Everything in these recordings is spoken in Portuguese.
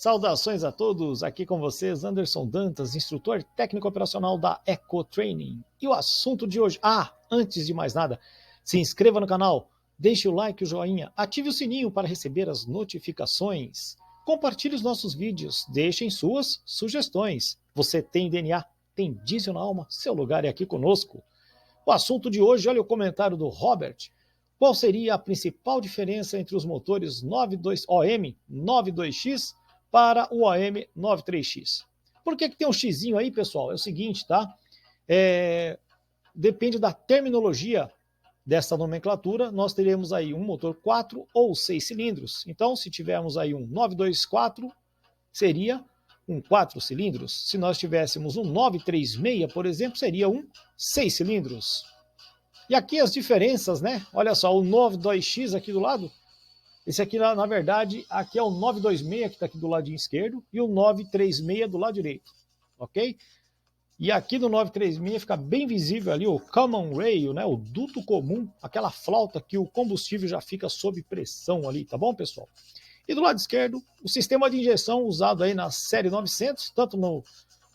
Saudações a todos, aqui com vocês Anderson Dantas, instrutor técnico operacional da Eco Training. E o assunto de hoje, antes de mais nada, se inscreva no canal, deixe o like, o joinha, ative o sininho para receber as notificações, compartilhe os nossos vídeos, deixem suas sugestões. Você tem DNA, tem diesel na alma, seu lugar é aqui conosco. O assunto de hoje, olha o comentário do Robert. Qual seria a principal diferença entre os motores OM 92X para o OM 93X? Por que tem um xizinho aí, pessoal? É o seguinte, tá? Depende da terminologia dessa nomenclatura, nós teremos aí um motor 4 ou 6 cilindros. Então, se tivermos aí um 924, seria um 4 cilindros. Se nós tivéssemos um 936, por exemplo, seria um 6 cilindros. E aqui as diferenças, né? Olha só, o 92X aqui do lado, esse aqui, na verdade, aqui é o 926 que está aqui do ladinho esquerdo e o 936 do lado direito, ok? E aqui no 936 fica bem visível ali o common rail, né? O duto comum, aquela flauta que o combustível já fica sob pressão ali, tá bom, pessoal? E do lado esquerdo, o sistema de injeção usado aí na série 900, tanto no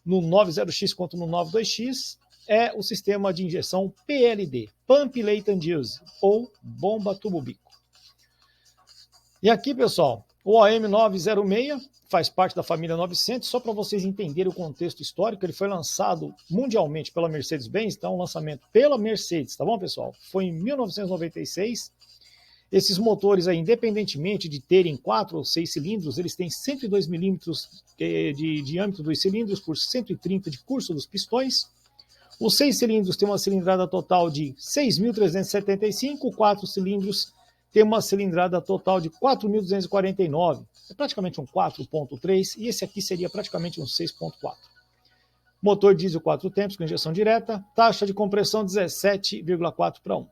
90X quanto no 92X, é o sistema de injeção PLD, Pump Latent Use, ou bomba tubo-bico. E aqui, pessoal, o OM 906 faz parte da família 900, só para vocês entenderem o contexto histórico, ele foi lançado mundialmente pela Mercedes-Benz, então um lançamento pela Mercedes, tá bom, pessoal? Foi em 1996. Esses motores aí, independentemente de terem 4 ou 6 cilindros, eles têm 102 milímetros de diâmetro dos cilindros por 130 de curso dos pistões. Os 6 cilindros têm uma cilindrada total de 6.375, 4 cilindros têm uma cilindrada total de 4.249. É praticamente um 4.3 e esse aqui seria praticamente um 6.4. Motor diesel 4 tempos com injeção direta, taxa de compressão 17,4 para 1.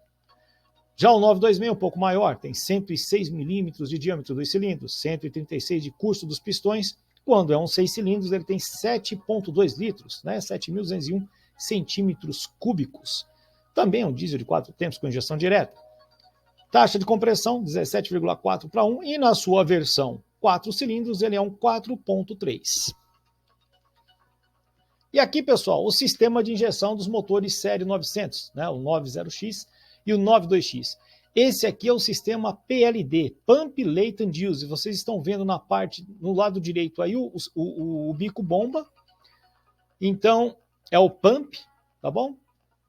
Já o 926 é um pouco maior, tem 106 milímetros de diâmetro dos cilindros, 136 de curso dos pistões. Quando é um 6 cilindros, ele tem 7,2 litros, né? 7.201 centímetros cúbicos. Também é um diesel de 4 tempos com injeção direta. Taxa de compressão 17,4 para 1 e na sua versão 4 cilindros ele é um 4,3. E aqui, pessoal, o sistema de injeção dos motores série 900, né? O 90X e o 92X. Esse aqui é o sistema PLD, Pump Latent Use. Vocês estão vendo na parte, no lado direito aí, o bico bomba. Então, é o pump, tá bom?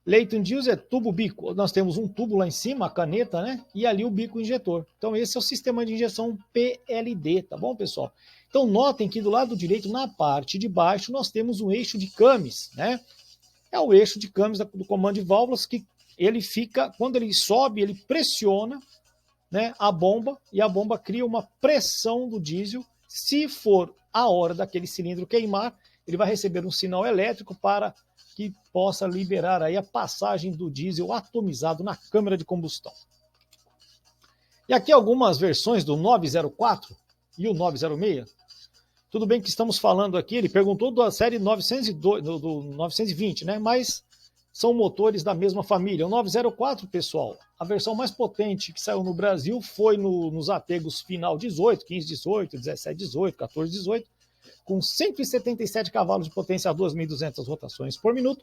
Latent Use é tubo bico. Nós temos um tubo lá em cima, a caneta, né? E ali o bico injetor. Então, esse é o sistema de injeção PLD, tá bom, pessoal? Então, notem que do lado direito, na parte de baixo, nós temos um eixo de camis, né? É o eixo de camis do comando de válvulas que ele fica, quando ele sobe, ele pressiona, né, a bomba e a bomba cria uma pressão do diesel. Se for a hora daquele cilindro queimar, ele vai receber um sinal elétrico para que possa liberar aí a passagem do diesel atomizado na câmara de combustão. E aqui algumas versões do 904 e o 906. Tudo bem que estamos falando aqui, ele perguntou da série 902, do 920, né? Mas são motores da mesma família. O 904, pessoal, a versão mais potente que saiu no Brasil foi nos ategos final 18, 15, 18, 17, 18, 14, 18, com 177 cavalos de potência a 2.200 rotações por minuto,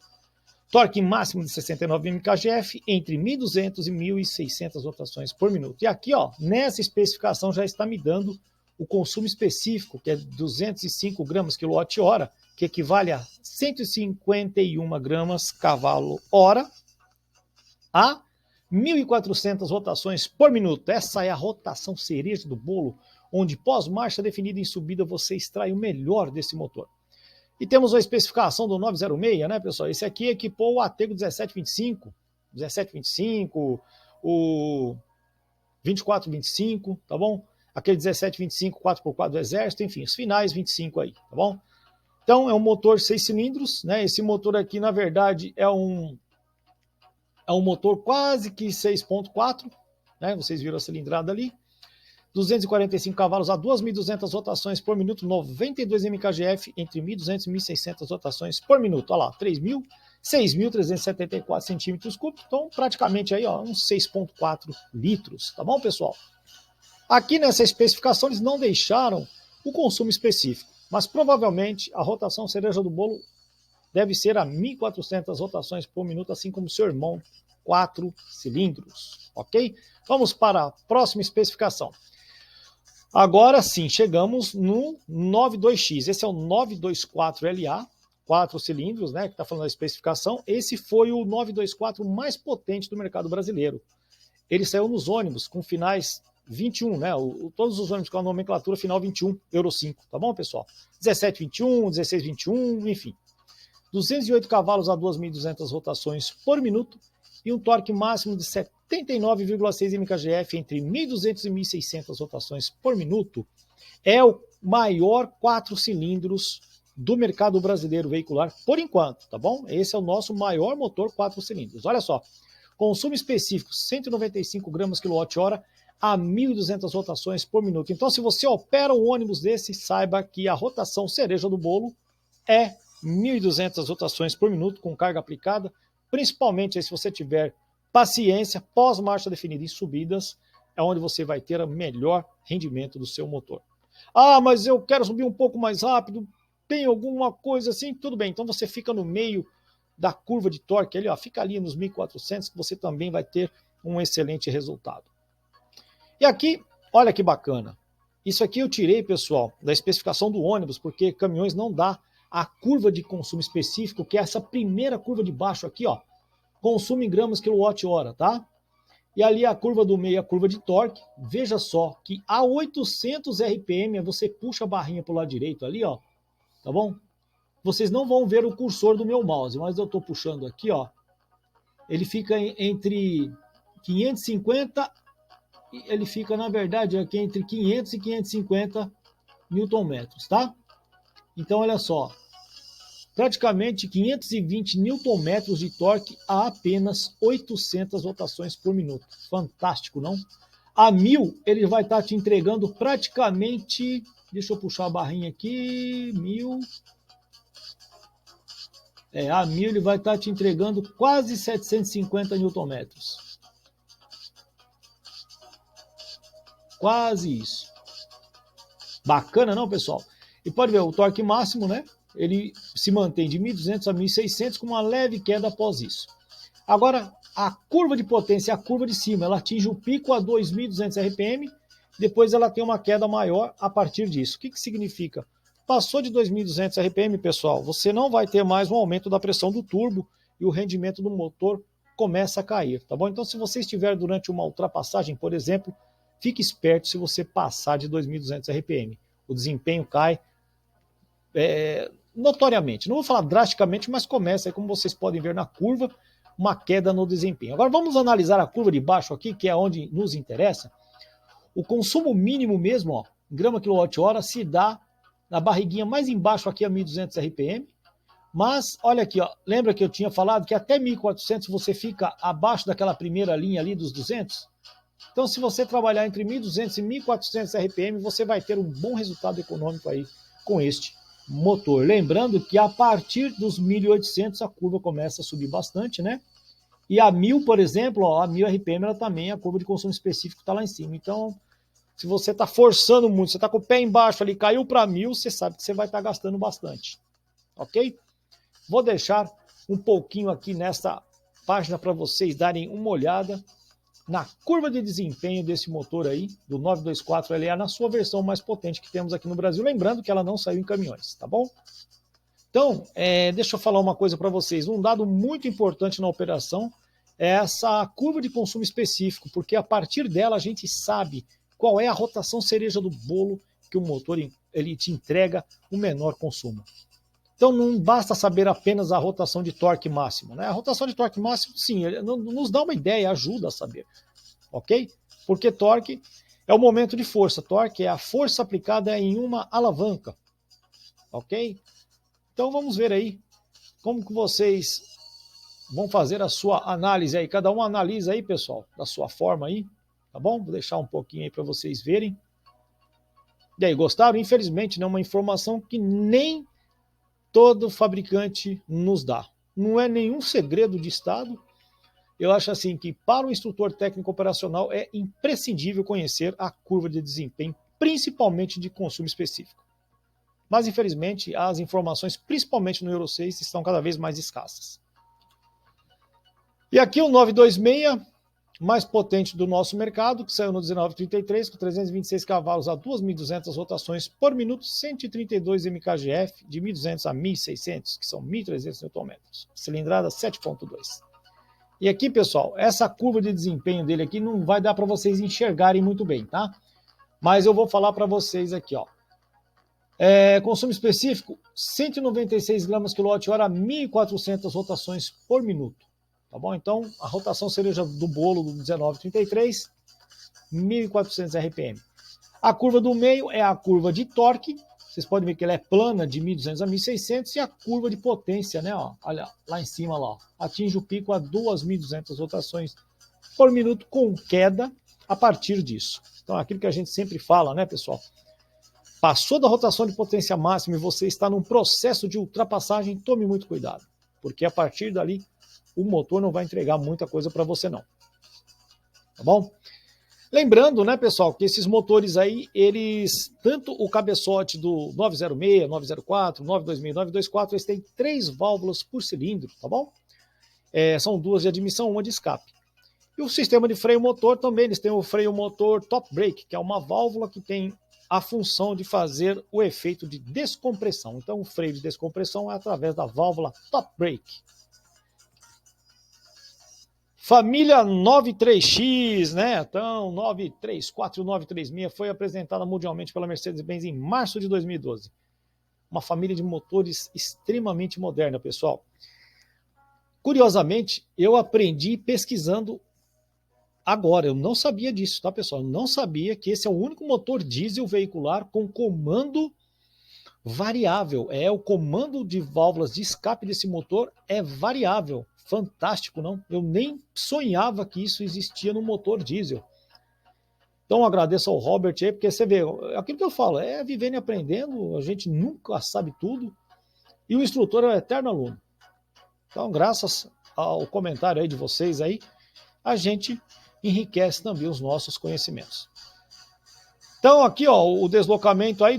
torque máximo de 69 mkgf, entre 1.200 e 1.600 rotações por minuto. E aqui, ó, nessa especificação já está me dando o consumo específico, que é 205 gramas kWh, que equivale a 151 gramas cavalo-hora a 1.400 rotações por minuto. Essa é a rotação cereja do bolo, onde pós-marcha definida em subida você extrai o melhor desse motor. E temos a especificação do 906, né, pessoal? Esse aqui equipou o Atego 1725, o 2425, tá bom? Aquele 1725 4x4 do Exército, enfim, os finais 25 aí, tá bom? Então, é um motor 6 cilindros, né? Esse motor aqui, na verdade, é um motor quase que 6.4, né? Vocês viram a cilindrada ali. 245 cavalos a 2.200 rotações por minuto, 92 mkgf, entre 1.200 e 1.600 rotações por minuto. Olha lá, 6.374 centímetros cúbicos, então praticamente aí, ó, uns 6.4 litros, tá bom, pessoal? Aqui nessa especificação eles não deixaram o consumo específico. Mas provavelmente a rotação cereja do bolo deve ser a 1.400 rotações por minuto, assim como seu irmão 4 cilindros, ok? Vamos para a próxima especificação. Agora sim, chegamos no 92X. Esse é o 924LA, 4 cilindros, né, que está falando da especificação. Esse foi o 924 mais potente do mercado brasileiro. Ele saiu nos ônibus com finais 21, né? Todos os ônibus com a nomenclatura final 21, Euro 5, tá bom, pessoal? 1721, 1621, enfim. 208 cavalos a 2.200 rotações por minuto e um torque máximo de 79,6 mkgf entre 1.200 e 1.600 rotações por minuto. É o maior 4 cilindros do mercado brasileiro veicular por enquanto, tá bom? Esse é o nosso maior motor 4 cilindros. Olha só, consumo específico 195 gramas kWh a 1.200 rotações por minuto. Então, se você opera um ônibus desse, saiba que a rotação cereja do bolo é 1.200 rotações por minuto com carga aplicada, principalmente se você tiver paciência, pós-marcha definida em subidas, é onde você vai ter o melhor rendimento do seu motor. Ah, mas eu quero subir um pouco mais rápido, tem alguma coisa assim? Tudo bem, então você fica no meio da curva de torque, ali, ó, fica ali nos 1.400, que você também vai ter um excelente resultado. E aqui, olha que bacana, isso aqui eu tirei, pessoal, da especificação do ônibus, porque caminhões não dá a curva de consumo específico, que é essa primeira curva de baixo aqui, ó, consumo em gramas kWh, tá? E ali a curva do meio, a curva de torque, veja só que a 800 RPM, você puxa a barrinha para o lado direito ali, ó, tá bom? Vocês não vão ver o cursor do meu mouse, mas eu estou puxando aqui, ó, ele fica entre 550, ele fica, na verdade, aqui entre 500 e 550 Nm, tá? Então, olha só, praticamente 520 Nm de torque a apenas 800 rotações por minuto. Fantástico, não? A 1.000 ele vai estar te entregando praticamente, deixa eu puxar a barrinha aqui, 1.000. A 1.000 ele vai estar te entregando quase 750 Nm. Quase isso. Bacana, não, pessoal? E pode ver, o torque máximo, né? Ele se mantém de 1.200 a 1.600 com uma leve queda após isso. Agora, a curva de potência, a curva de cima, ela atinge o pico a 2.200 RPM, depois ela tem uma queda maior a partir disso. O que significa? Passou de 2.200 RPM, pessoal, você não vai ter mais um aumento da pressão do turbo e o rendimento do motor começa a cair, tá bom? Então, se você estiver durante uma ultrapassagem, por exemplo, fique esperto se você passar de 2.200 RPM. O desempenho cai notoriamente. Não vou falar drasticamente, mas começa aí, como vocês podem ver na curva, uma queda no desempenho. Agora vamos analisar a curva de baixo aqui, que é onde nos interessa. O consumo mínimo mesmo, ó, grama kWh, se dá na barriguinha mais embaixo aqui a 1.200 RPM. Mas olha aqui, ó, lembra que eu tinha falado que até 1.400 você fica abaixo daquela primeira linha ali dos 200? Então, se você trabalhar entre 1.200 e 1.400 RPM, você vai ter um bom resultado econômico aí com este motor. Lembrando que a partir dos 1.800 a curva começa a subir bastante, né? E a 1.000, por exemplo, ó, a 1.000 RPM, ela também, a curva de consumo específico está lá em cima. Então, se você está forçando muito, você está com o pé embaixo ali, caiu para 1.000, você sabe que você vai estar gastando bastante. Ok? Vou deixar um pouquinho aqui nesta página para vocês darem uma olhada na curva de desempenho desse motor aí, do 924LA, na sua versão mais potente que temos aqui no Brasil. Lembrando que ela não saiu em caminhões, tá bom? Então, deixa eu falar uma coisa para vocês. Um dado muito importante na operação é essa curva de consumo específico, porque a partir dela a gente sabe qual é a rotação cereja do bolo que o motor ele te entrega o menor consumo. Então não basta saber apenas a rotação de torque máximo, né? A rotação de torque máximo, sim, nos dá uma ideia, ajuda a saber, ok? Porque torque é o momento de força, torque é a força aplicada em uma alavanca, ok? Então vamos ver aí como que vocês vão fazer a sua análise aí. Cada um analisa aí, pessoal, da sua forma aí, tá bom? Vou deixar um pouquinho aí para vocês verem. E aí, gostaram? Infelizmente, não é uma informação que nem todo fabricante nos dá. Não é nenhum segredo de Estado. Eu acho assim que para o instrutor técnico operacional é imprescindível conhecer a curva de desempenho principalmente de consumo específico. Mas, infelizmente, as informações, principalmente no Euro 6, estão cada vez mais escassas. E aqui o 926, mais potente do nosso mercado, que saiu no 1933, com 326 cavalos a 2.200 rotações por minuto, 132 mkgf, de 1.200 a 1.600, que são 1.300 Nm. Cilindrada 7.2. E aqui, pessoal, essa curva de desempenho dele aqui não vai dar para vocês enxergarem muito bem, tá? Mas eu vou falar para vocês aqui, ó. Consumo específico, 196 gramas kWh, 1.400 rotações por minuto. Tá bom? Então, a rotação cereja do bolo do 1933, 1.400 RPM. A curva do meio é a curva de torque. Vocês podem ver que ela é plana, de 1.200 a 1.600. E a curva de potência, né? Ó, olha, lá em cima, lá, ó, atinge o pico a 2.200 rotações por minuto, com queda a partir disso. Então, aquilo que a gente sempre fala, né, pessoal? Passou da rotação de potência máxima e você está num processo de ultrapassagem, tome muito cuidado. Porque a partir dali, o motor não vai entregar muita coisa para você não. Tá bom? Lembrando, né, pessoal, que esses motores aí, eles, tanto o cabeçote do 906, 904, 926, 924, eles têm 3 válvulas por cilindro, tá bom? São 2 de admissão, 1 de escape. E o sistema de freio motor também, eles têm o freio motor top brake, que é uma válvula que tem a função de fazer o efeito de descompressão. Então, o freio de descompressão é através da válvula top brake. Família 93X, né? Então, 934 e 936 foi apresentada mundialmente pela Mercedes-Benz em março de 2012. Uma família de motores extremamente moderna, pessoal. Curiosamente, eu aprendi pesquisando agora. Eu não sabia disso, tá, pessoal? Eu não sabia que esse é o único motor diesel veicular com comando variável. O comando de válvulas de escape desse motor é variável. Fantástico, não? Eu nem sonhava que isso existia no motor diesel. Então agradeço ao Robert aí, porque você vê, aquilo que eu falo, vivendo e aprendendo, a gente nunca sabe tudo, e o instrutor é o eterno aluno. Então, graças ao comentário aí de vocês aí, a gente enriquece também os nossos conhecimentos. Então aqui, ó, o deslocamento aí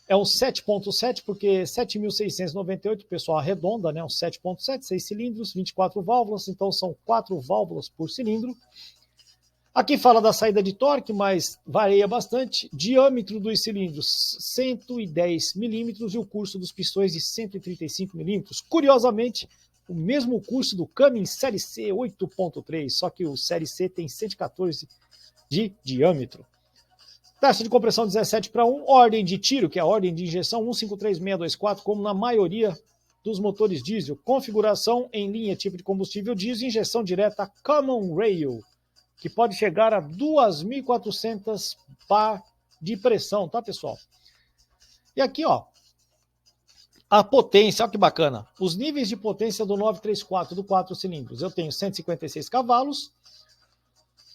é um 7.7, porque 7.698, pessoal, arredonda, né? Um 7.7, 6 cilindros, 24 válvulas, então são 4 válvulas por cilindro. Aqui fala da saída de torque, mas varia bastante. Diâmetro dos cilindros, 110 milímetros, e o curso dos pistões de 135 milímetros. Curiosamente, o mesmo curso do Cummins Série C 8.3, só que o Série C tem 114 de diâmetro. Taxa de compressão 17:1, ordem de tiro, que é a ordem de injeção 153624, como na maioria dos motores diesel. Configuração em linha tipo de combustível diesel, injeção direta Common Rail, que pode chegar a 2.400 bar de pressão, tá, pessoal? E aqui, ó, a potência, olha que bacana. Os níveis de potência do 934 do 4 cilindros. Eu tenho 156 cavalos,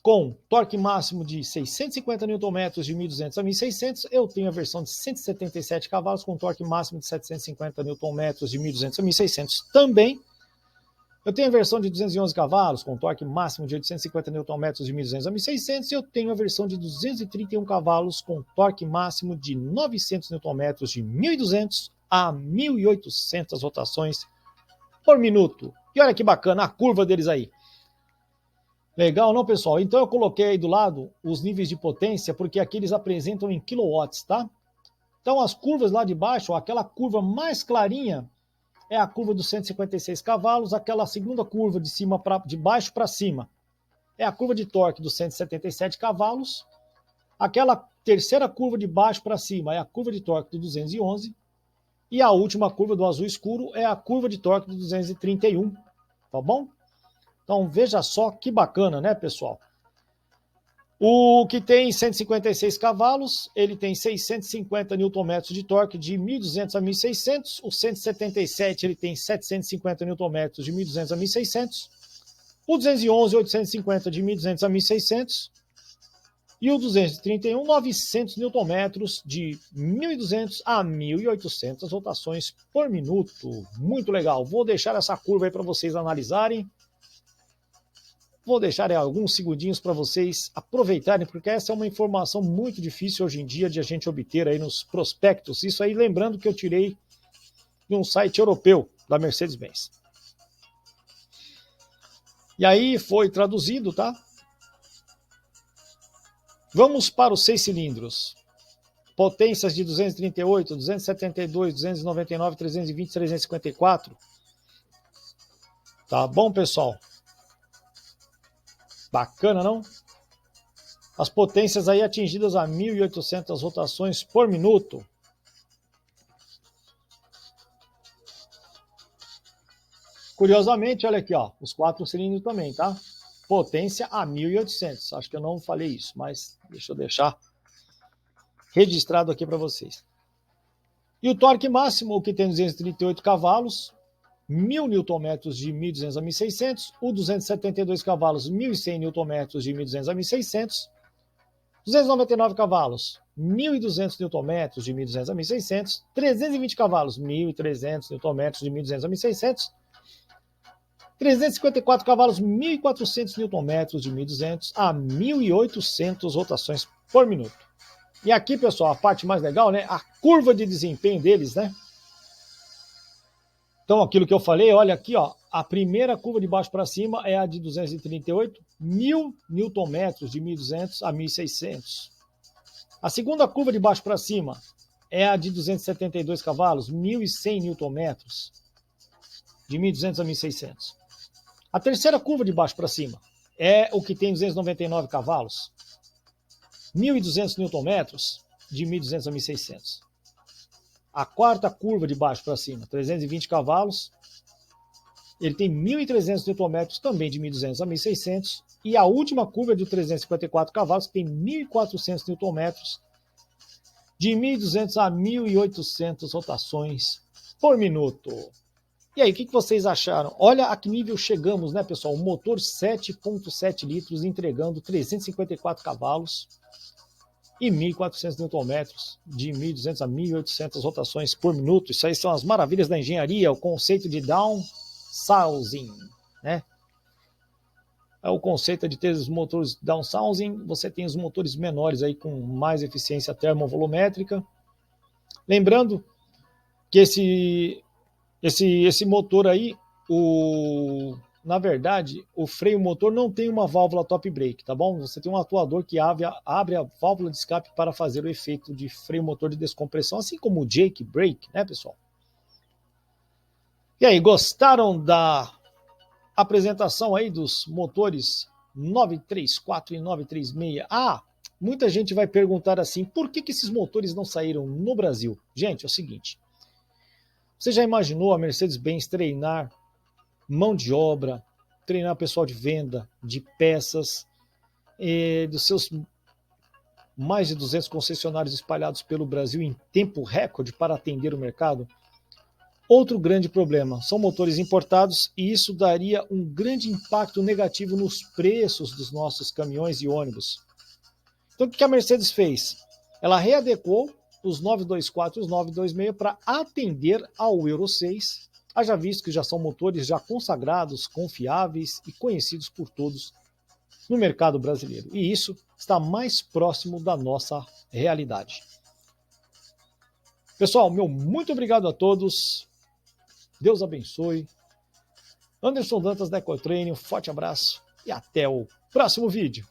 com torque máximo de 650 Nm de 1.200 a 1.600, eu tenho a versão de 177 cavalos com torque máximo de 750 Nm de 1.200 a 1.600 também. Eu tenho a versão de 211 cavalos com torque máximo de 850 Nm de 1.200 a 1.600 e eu tenho a versão de 231 cavalos com torque máximo de 900 Nm de 1.200 a 1.800 rotações por minuto. E olha que bacana a curva deles aí. Legal, não, pessoal? Então eu coloquei aí do lado os níveis de potência, porque aqui eles apresentam em quilowatts, tá? Então as curvas lá de baixo, ó, aquela curva mais clarinha é a curva dos 156 cavalos, aquela segunda curva de baixo para cima é a curva de torque dos 177 cavalos, aquela terceira curva de baixo para cima é a curva de torque do 211 e a última curva do azul escuro é a curva de torque do 231, tá bom? Então, veja só que bacana, né, pessoal? O que tem 156 cavalos, ele tem 650 Nm de torque de 1.200 a 1.600. O 177, ele tem 750 Nm de 1.200 a 1.600. O 211, 850 de 1.200 a 1.600. E o 231, 900 Nm de 1.200 a 1.800 rotações por minuto. Muito legal. Vou deixar essa curva aí para vocês analisarem. Vou deixar alguns segundinhos para vocês aproveitarem, porque essa é uma informação muito difícil hoje em dia de a gente obter aí nos prospectos. Isso aí, lembrando que eu tirei de um site europeu da Mercedes-Benz. E aí foi traduzido, tá? Vamos para os 6 cilindros. Potências de 238, 272, 299, 320, 354. Tá bom, pessoal? Bacana, não? As potências aí atingidas a 1.800 rotações por minuto. Curiosamente, olha aqui, ó, os 4 cilindros também, tá? Potência a 1.800. Acho que eu não falei isso, mas deixa eu deixar registrado aqui para vocês. E o torque máximo, o que tem 238 cavalos, 1.000 Nm de 1.200 a 1.600, o 272 cavalos, 1.100 Nm de 1.200 a 1.600, 299 cavalos, 1.200 Nm de 1.200 a 1.600, 320 cavalos, 1.300 Nm de 1.200 a 1.600, 354 cavalos, 1.400 Nm de 1.200 a 1.800 rotações por minuto. E aqui, pessoal, a parte mais legal, né? A curva de desempenho deles, né? Então, aquilo que eu falei, olha aqui, ó, a primeira curva de baixo para cima é a de 238, 1.000 Nm de 1.200 a 1.600. A segunda curva de baixo para cima é a de 272 cavalos, 1.100 Nm de 1.200 a 1.600. A terceira curva de baixo para cima é o que tem 299 cavalos, 1.200 Nm de 1.200 a 1.600. A quarta curva de baixo para cima, 320 cavalos, ele tem 1.300 Nm também de 1.200 a 1.600. E a última curva é de 354 cavalos, que tem 1.400 Nm de 1.200 a 1.800 rotações por minuto. E aí, o que vocês acharam? Olha a que nível chegamos, né, pessoal? Um motor 7,7 litros entregando 354 cavalos e 1.400 Nm de 1.200 a 1.800 rotações por minuto. Isso aí são as maravilhas da engenharia, o conceito de downsizing, né? É o conceito de ter os motores downsizing, você tem os motores menores aí com mais eficiência termovolumétrica. Lembrando que esse motor aí, na verdade, o freio motor não tem uma válvula top brake, tá bom? Você tem um atuador que abre a válvula de escape para fazer o efeito de freio motor de descompressão, assim como o Jake Brake, né, pessoal? E aí, gostaram da apresentação aí dos motores 934 e 936? Ah, muita gente vai perguntar assim, por que esses motores não saíram no Brasil? Gente, é o seguinte, você já imaginou a Mercedes-Benz treinar mão de obra, treinar pessoal de venda, de peças, dos seus mais de 200 concessionários espalhados pelo Brasil em tempo recorde para atender o mercado? Outro grande problema, são motores importados e isso daria um grande impacto negativo nos preços dos nossos caminhões e ônibus. Então o que a Mercedes fez? Ela readequou os 924 e os 926 para atender ao Euro 6, haja visto que já são motores já consagrados, confiáveis e conhecidos por todos no mercado brasileiro. E isso está mais próximo da nossa realidade. Pessoal, meu muito obrigado a todos. Deus abençoe. Anderson Dantas da Ecotraining, um forte abraço e até o próximo vídeo.